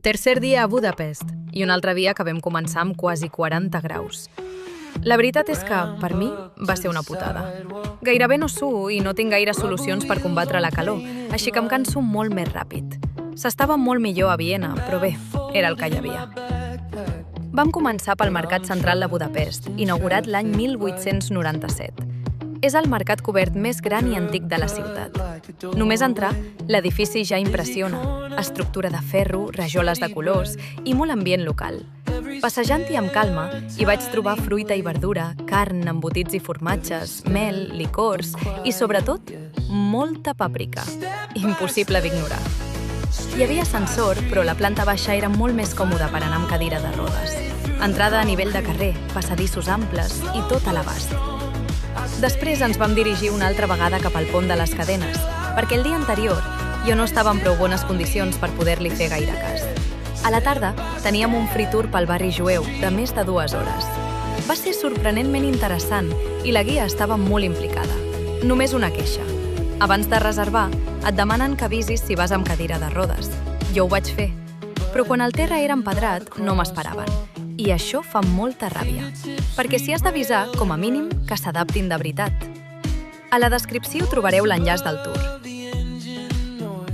Tercer dia a Budapest i un altre dia que vam començar amb quasi 40 graus. La veritat és que, per mi, va ser una putada. Gairebé no suo i no tinc gaire solucions per combatre la calor, així que em canso molt més ràpid. S'estava molt millor a Viena, però bé, era el que hi havia. Vam començar pel Mercat Central de Budapest, inaugurat l'any 1897. És el mercat cobert més gran i antic de la ciutat. Només entrar, l'edifici ja impressiona. Estructura de ferro, rajoles de colors i molt ambient local. Passejant-hi amb calma, hi vaig trobar fruita i verdura, carn, embotits i formatges, mel, licors i, sobretot, molta pàprika. Impossible d'ignorar. Hi havia ascensor, però la planta baixa era molt més còmoda per anar amb cadira de rodes. Entrada a nivell de carrer, passadissos amples i tot a l'abast. Després ens vam dirigir una altra vegada cap al pont de les Cadenes, perquè el dia anterior jo no estava en prou bones condicions per poder-li fer gaire cas. A la tarda teníem un free tour pel barri jueu de més de 2 hores. Va ser sorprenentment interessant i la guia estava molt implicada. Només una queixa. Abans de reservar, et demanen que avisis si vas amb cadira de rodes. Jo ho vaig fer. Però quan el terra era empedrat, no m'esperaven. I això fa molta ràbia. Perquè si has d'avisar, com a mínim, que s'adaptin de veritat. A la descripció trobareu l'enllaç del tour.